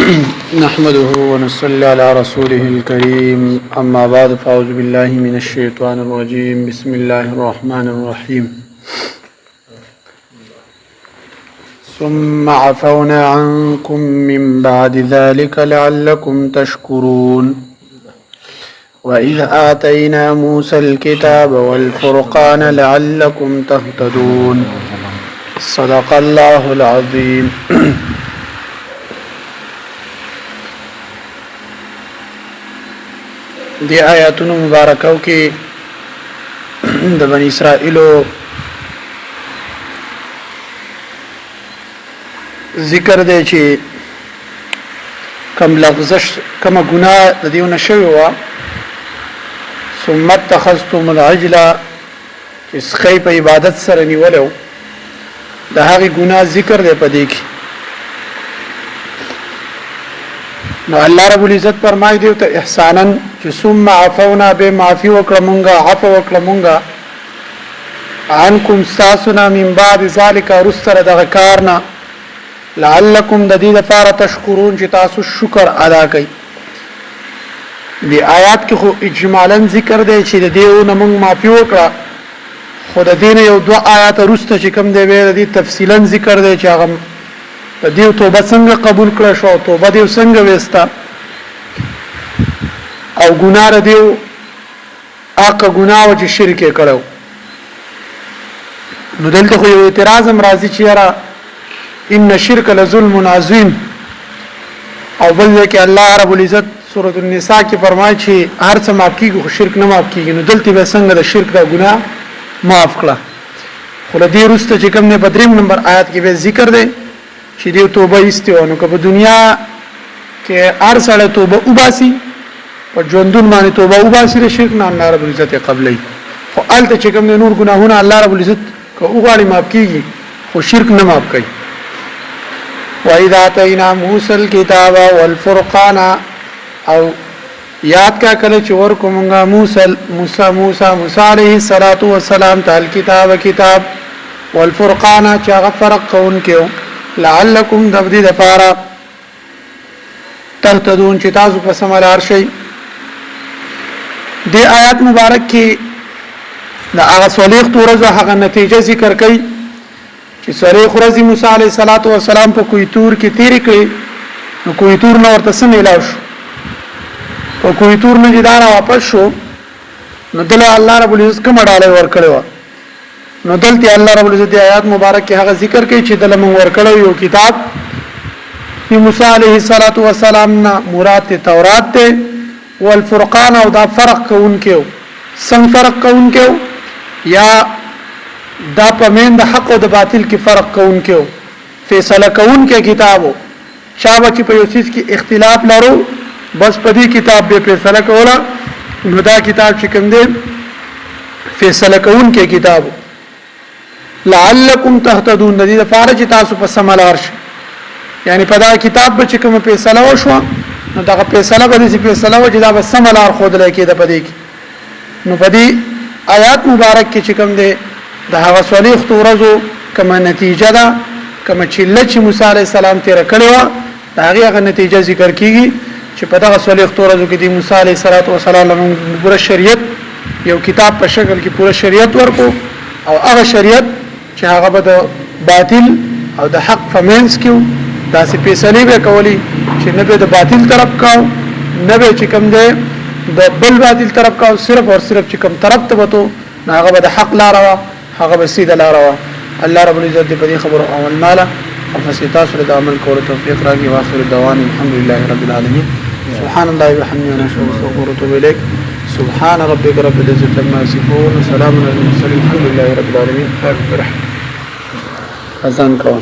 نحمده ونصلي على رسوله الكريم أما بعد فأعوذ بالله من الشيطان الرجيم بسم الله الرحمن الرحيم ثم عفونا عنكم من بعد ذلك لعلكم تشكرون وإذ آتينا موسى الكتاب والفرقان لعلكم تهتدون صدق الله العظيم. دی آیاتونو مبارکو کې د بنی اسرائیلو ذکر دی چې کم لغزش کم ګناه د دیونه شوی و ثم اتخذتم العجل چې سخی په عبادت سره نیولو د هغه ګناه ذکر دی په دې کې. نو الله رب العزت فرمایي دی ته احسانا چې ثم عفونا به معفي وکړمږه عفو وکړمږه عنکم ساسنا من بعد ذلك رسل دغه کارنا لعلکم د دې لپاره تشکرون چې تاسو شکر ادا کړئ. دی آیات کې خو اجمالا ذکر دی چې د دې نو موږ معفي وکړه خو د دې یو دوه آیات رسته چې کوم دی ویل دي تفصیلا ذکر دی چې هغه د دیو توبه څنګه قبول کړه شو توبه دیو څنګه وستا او ګناه دیو اګه ګناه چې شرک کړو. نو دلته خو یو اعتراض هم راځي چې یاره ان شرک لظلم عظیم او بل کې الله رب العزت سورۃ النساء کې فرمایي چې هر څه معاف کیږي خو شرک نه معاف کیږي. نو دلته به څنګه د شرک د ګناه معاف کړه خو د دې رسته چې کوم نه په 3 نمبر آیات کې به ذکر دی چې دی توبه ایستوانو که په دنیا کې هر سړی توبه وباسي په ژوندون باندې توبه وباسي د شرک نه الله رب العزت قبلې خو الته چې کوم نور ګناهونه الله رب العزت که وغواړي معاف کیږي خو شرک نه معاف کوي. وَإِذَا آتَيْنَا مُوسَى الْكِتَابَ وَالْفُرْقَانَ او یاد کا کله چې ورکو مونږه موسی علیه السلام ته کتاب والفرقان چې هغه فرق کون کېو لعلکم دبدی دفارا تهتدون چې تاسو په سم لار شئ. دی آیات مبارک کې د هغه صلیخ ورځو هغه نتیجه ذکر کړي چې صلیخ ورځ موسی علیه السلام په کوی تور کې تیرې کړې. نو کوی تور نو ورته سم ملاو شو په کوی تور نه جدار واپس شو. نو دله الله رب العزت کوم ډاله ور کړو. نو دلته الله رب العزت آیات مبارک کې هغه ذکر کوي چې دله مونږ ورکړو یو کتاب چې موسی علیه السلام نه مراد تورات ته والفرقان او دا فرق کوونکو څنګه فرق کوونکو یا دا پمن د حق او د باطل کې فرق کوونکو فیصله کوونکو کتابو شابه چې په یو چیز کې اختلاف لرو بس په دې کتاب به فیصله کوله. نو دا کتاب چې کوم دی فیصله کوونکو کتابو لعلکم تهتدون د دې لپاره چې تاسو په سم لار شئ. یعنی په دا کتاب به چې کوم فیصله وشو نو دا فیصله به دې فیصله و چې دا به سم لار خود لکه د پدې کې. نو په دې آیات مبارک کې چې کوم دی د هغه صلیخ ورځو کوم نتیجه ده کوم چې لچ موسی علی السلام تیر کړو دا هغه نتیجه ذکر کیږي چې په دغه صلیخ ورځو کې د موسی علی السلام پوره شریعت یو کتاب په شکل کې پوره شریعت ورکو او هغه شریعت چې هغه به د باطل او د حق فمنس کیو داسې فیصله به کولی چې نه به د باطل طرف کاو نه به چې کوم دی د بل باطل طرف کاو صرف او صرف چې کوم طرف ته وته هغه به د حق لار وا هغه به سیده لار وا. الله رب العزت دې په دې خبرو عمل مالا او فسیتا سره د عمل کولو توفیق راکړي. واخر دعوانا الحمدلله رب العالمین. سبحان الله وبحمده ونستغفره ونتوب الیک. سبحان ربك رب العزة عما يصفون وسلام على المرسلين الحمد لله رب العالمين. اذان کو